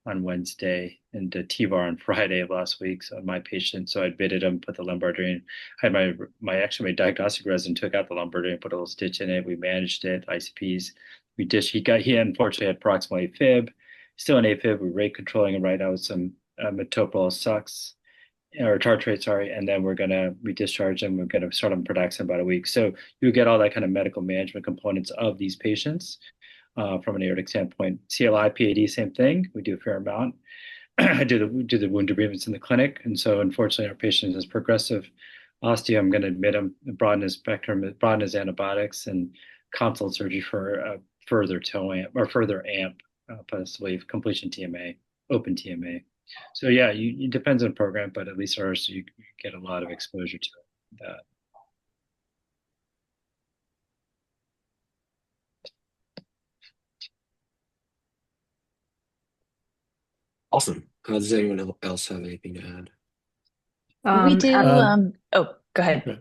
on Wednesday and a TVAR on Friday of last week. So my patient, so I admitted him, put the lumbar drain. I had my diagnostic resident took out the lumbar drain, put a little stitch in it. We managed it, ICPs. He unfortunately had proximal AFib, still an AFib. We're rate controlling him right now with some metoprolol sucks or tartrate, sorry, and then we discharge him. We're gonna start on Pradaxa in about a week. So you get all that kind of medical management components of these patients from an aortic standpoint. CLI, PAD, same thing. We do a fair amount. I do the wound debridements in the clinic, and so unfortunately, our patient has progressive osteo. I'm going to admit him, broaden his spectrum, broaden his antibiotics, and consult surgery for further toe amp or further amp, possibly completion TMA, open TMA. So yeah, it depends on the program, but at least ours, you get a lot of exposure to that. Awesome. Does anyone else have anything to add? We do, oh, go ahead. Okay.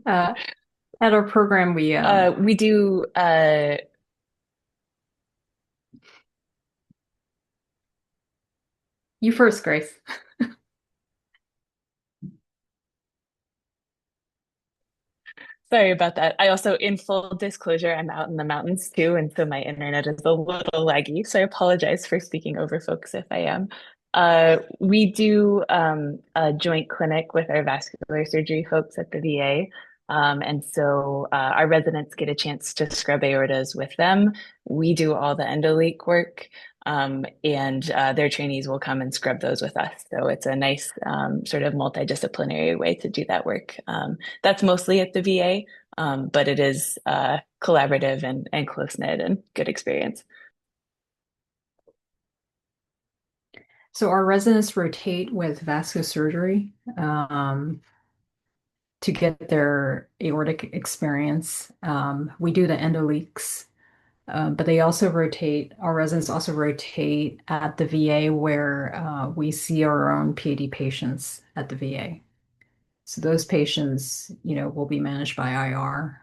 Sorry. At our program, We do, you first, Grace. sorry about that. I also, in full disclosure, I'm out in the mountains too, and so my internet is a little laggy. So I apologize for speaking over folks if I am. We do a joint clinic with our vascular surgery folks at the VA. And so our residents get a chance to scrub aortas with them. We do all the endoleak work, and their trainees will come and scrub those with us. So it's a nice sort of multidisciplinary way to do that work. That's mostly at the VA, but it is collaborative and close-knit and good experience. So our residents rotate with vascular surgery to get their aortic experience. We do the endoleaks, but they also rotate, our residents also rotate at the VA where we see our own PAD patients at the VA. So those patients, will be managed by IR,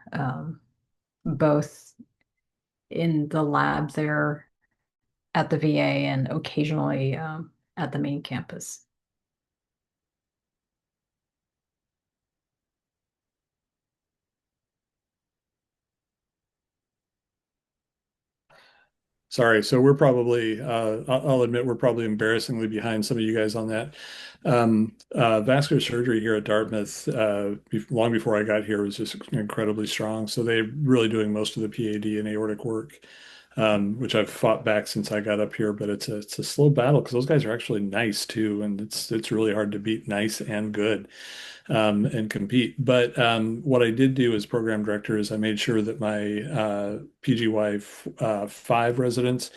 both in the lab there at the VA and occasionally at the main campus. Sorry. So we're probably, I'll admit, we're probably embarrassingly behind some of you guys on that. Vascular surgery here at Dartmouth, long before I got here, was just incredibly strong. So they're really doing most of the PAD and aortic work, which I've fought back since I got up here. But it's a slow battle because those guys are actually nice too, and it's really hard to beat nice and good. And compete. But what I did do as program director is I made sure that my PGY 5 residents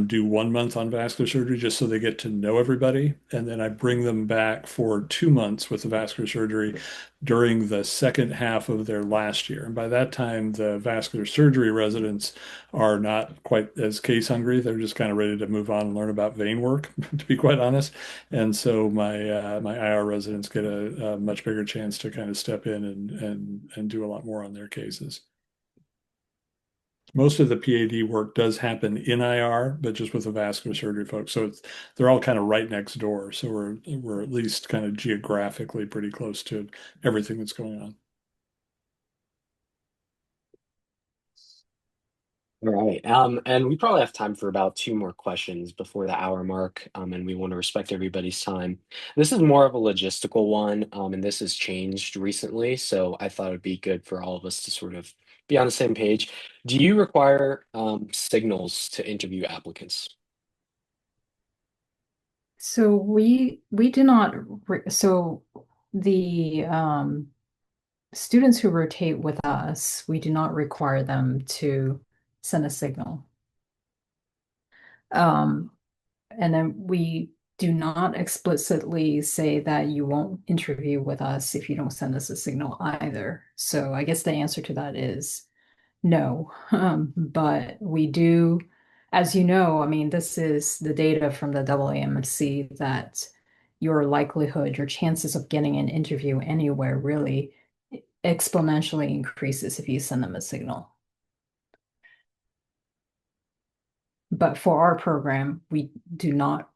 do 1 month on vascular surgery just so they get to know everybody. And then I bring them back for 2 months with the vascular surgery during the second half of their last year. And by that time, the vascular surgery residents are not quite as case hungry. They're just kind of ready to move on and learn about vein work, to be quite honest. And so my IR residents get a much bigger chance to kind of step in and do a lot more on their cases. Most of the PAD work does happen in IR, but just with the vascular surgery folks. So they're all kind of right next door. So we're at least kind of geographically pretty close to everything that's going on. All right. And we probably have time for about two more questions before the hour mark. And we want to respect everybody's time. This is more of a logistical one, and this has changed recently. So I thought it'd be good for all of us to sort of be on the same page. Do you require signals to interview applicants? So we do not. So the students who rotate with us, we do not require them to send a signal. And then we do not explicitly say that you won't interview with us if you don't send us a signal either. So I guess the answer to that is no. But we do, as you know, I mean, this is the data from the AAMC that your likelihood, your chances of getting an interview anywhere really exponentially increases if you send them a signal. But for our program, we do not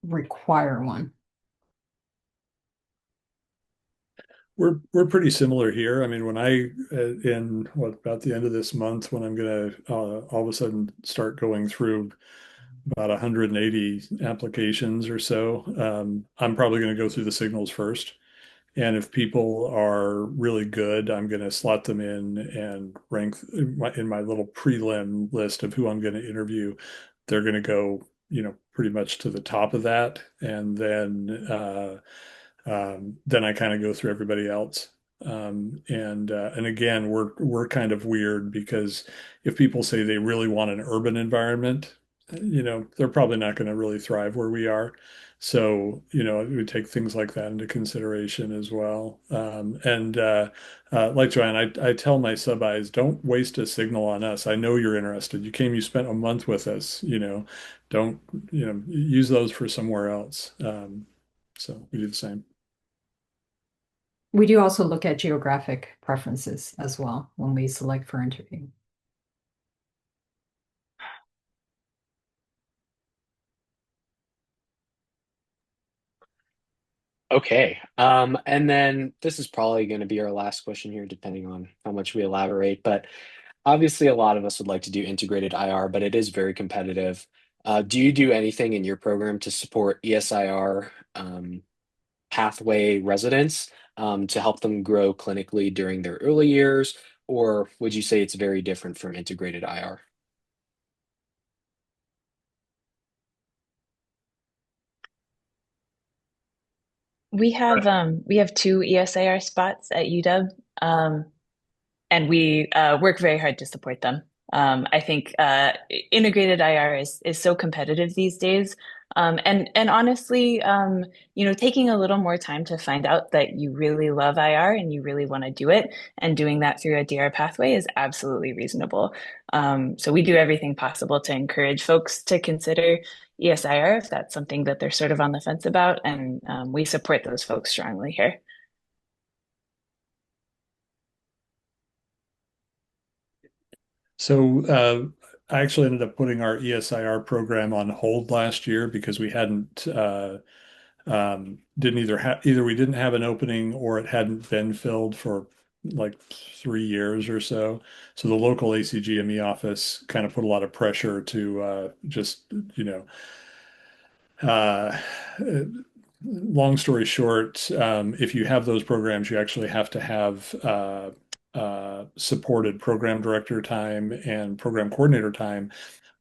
require one. We're pretty similar here. I mean, when I in about the end of this month, when I'm gonna all of a sudden start going through about 180 applications or so, I'm probably going to go through the signals first. And if people are really good, I'm going to slot them in and rank in my little prelim list of who I'm going to interview. They're going to go, pretty much to the top of that. And then I kind of go through everybody else. And again, we're kind of weird because if people say they really want an urban environment, they're probably not going to really thrive where we are. So, we would take things like that into consideration as well. And like Joanne, I tell my sub-Is, don't waste a signal on us. I know you're interested. You spent a month with us, don't, use those for somewhere else. So we do the same. We do also look at geographic preferences as well when we select for interview. Okay. And then this is probably going to be our last question here, depending on how much we elaborate. But obviously, a lot of us would like to do integrated IR, but it is very competitive. Do you do anything in your program to support ESIR pathway residents to help them grow clinically during their early years? Or would you say it's very different from integrated IR? We have two ESIR spots at UW, and we work very hard to support them. I think integrated IR is so competitive these days. And honestly, taking a little more time to find out that you really love IR and you really want to do it, and doing that through a DR pathway is absolutely reasonable. So we do everything possible to encourage folks to consider ESIR if that's something that they're sort of on the fence about, and we support those folks strongly here. So I actually ended up putting our ESIR program on hold last year because we hadn't didn't either we didn't have an opening or it hadn't been filled for like 3 years or so. So the local ACGME office kind of put a lot of pressure to just uh, long story short, if you have those programs, you actually have to have supported program director time and program coordinator time,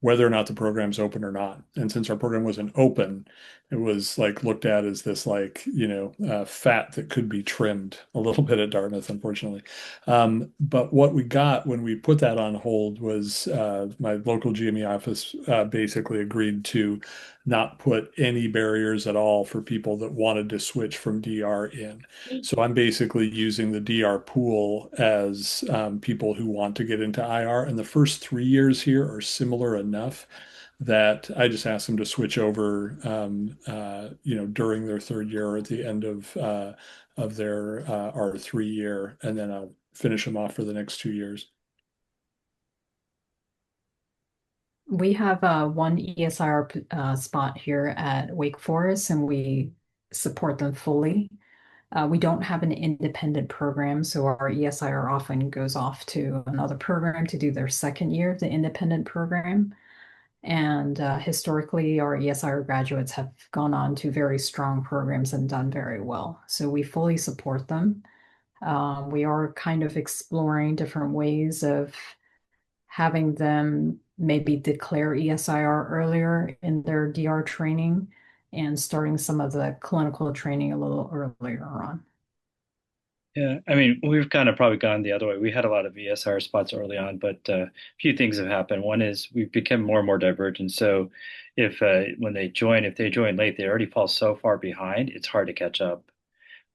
whether or not the program's open or not. And since our program wasn't open, it was like looked at as this like, fat that could be trimmed a little bit at Dartmouth, unfortunately. But what we got when we put that on hold was my local GME office basically agreed to not put any barriers at all for people that wanted to switch from DR in. So I'm basically using the DR pool as people who want to get into IR. And the first 3 years here are similar enough that I just asked them to switch over, during their third year or at the end of their our 3 year, and then I'll finish them off for the next 2 years. We have one ESIR spot here at Wake Forest, and we support them fully. We don't have an independent program, so our ESIR often goes off to another program to do their second year of the independent program. And historically, our ESIR graduates have gone on to very strong programs and done very well. So we fully support them. We are kind of exploring different ways of having them maybe declare ESIR earlier in their DR training and starting some of the clinical training a little earlier on. Yeah, I mean, we've kind of probably gone the other way. We had a lot of ESR spots early on, but a few things have happened. One is we've become more and more divergent. So if if they join late, they already fall so far behind, it's hard to catch up.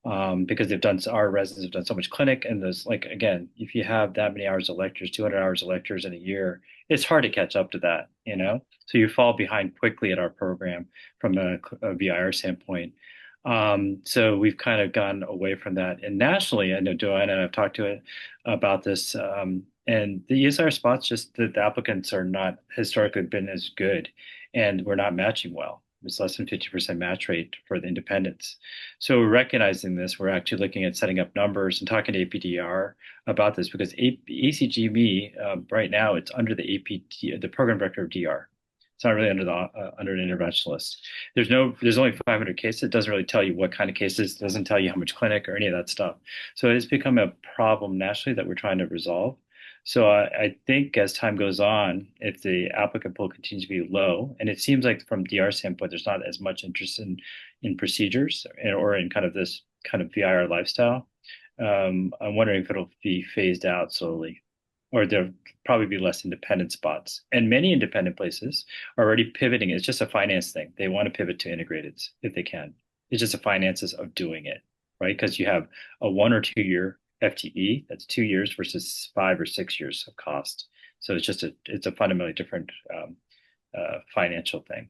Because our residents have done so much clinic, and there's like, again, if you have that many hours of lectures, 200 hours of lectures in a year, it's hard to catch up to that, you know? So you fall behind quickly at our program from a VIR standpoint. So we've kind of gone away from that. And nationally, I know Joanna and I've talked to it about this, and the ESR spots, just the applicants are not historically been as good, and we're not matching well. It's less than 50% match rate for the independents. So recognizing this, we're actually looking at setting up numbers and talking to APDR about this, because ACGB right now, it's under the the program director of DR. It's not really under an interventionalist. There's only 500 cases. It doesn't really tell you what kind of cases. It doesn't tell you how much clinic or any of that stuff. So it's become a problem nationally that we're trying to resolve. So I think as time goes on, if the applicant pool continues to be low, and it seems like from DR standpoint, there's not as much interest in procedures or in kind of this kind of VIR lifestyle. I'm wondering if it'll be phased out slowly, or there'll probably be less independent spots. And many independent places are already pivoting. It's just a finance thing. They want to pivot to integrateds if they can. It's just the finances of doing it, right? Because you have a 1 or 2 year FTE, that's 2 years versus 5 or 6 years of cost. So it's a fundamentally different financial thing.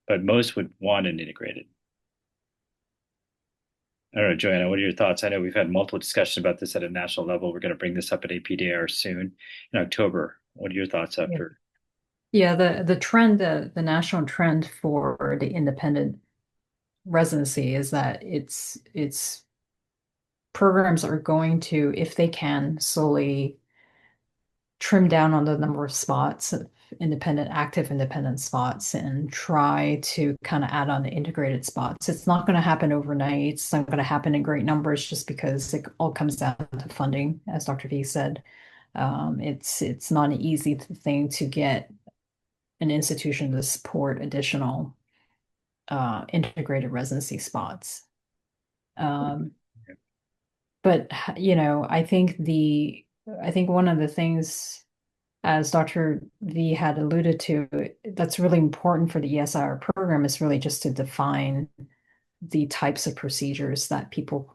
But most would want an integrated. I don't know, Joanna, what are your thoughts? I know we've had multiple discussions about this at a national level. We're going to bring this up at APDR soon in October. What are your thoughts after? Yeah, the trend, the national trend for the independent residency is that it's programs are going to, if they can, slowly trim down on the number of spots of active independent spots and try to kind of add on the integrated spots. It's not going to happen overnight. It's not going to happen in great numbers just because it all comes down to funding, as Dr. V said. It's not an easy thing to get an institution to support additional integrated residency spots. But I think one of the things, as Dr. V had alluded to, that's really important for the ESIR program is really just to define the types of procedures that people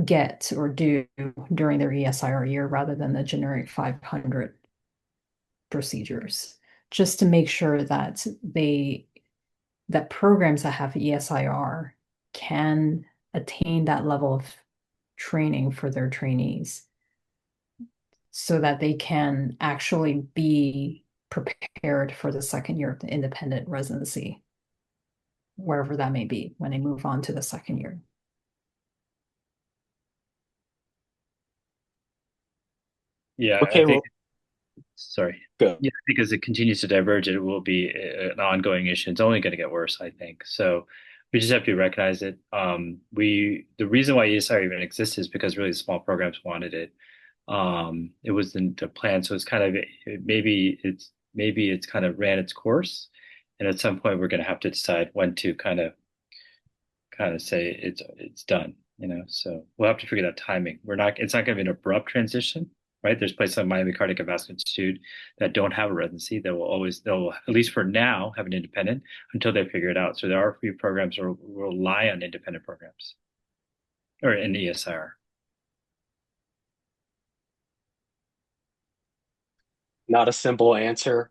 get or do during their ESIR year rather than the generic 500 procedures, just to make sure that programs that have ESIR can attain that level of training for their trainees so that they can actually be prepared for the second year of the independent residency, wherever that may be, when they move on to the second year. Yeah, Okay, I think, well, sorry. go. Yeah, I think as it continues to diverge, it will be an ongoing issue. It's only going to get worse, I think. So we just have to recognize it. The reason why ESIR even exists is because really small programs wanted it. It was in the plan, so it's kind of maybe it's kind of ran its course, And at some point, we're going to have to decide when to kind of say it's done, So we'll have to figure that timing. It's not going to be an abrupt transition, right? There's places like Miami Cardiac and Vascular Institute that don't have a residency that they'll at least for now have an independent until they figure it out. So there are a few programs that will rely on independent programs or an ESR. Not a simple answer.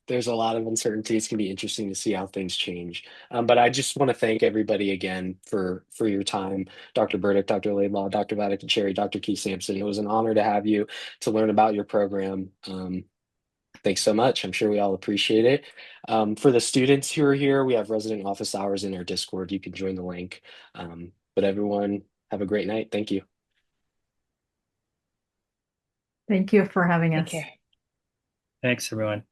There's a lot of uncertainty. It's going to be interesting to see how things change. But I just want to thank everybody again for your time. Dr. Burdick, Dr. Laidlaw, Dr. Vatican-Cherry, Dr. Keith Sampson. It was an honor to have you to learn about your program. Thanks so much. I'm sure we all appreciate it. For the students who are here, we have resident office hours in our Discord. You can join the link. But everyone, have a great night. Thank you. Thank you for having Take us. care. Thanks, everyone.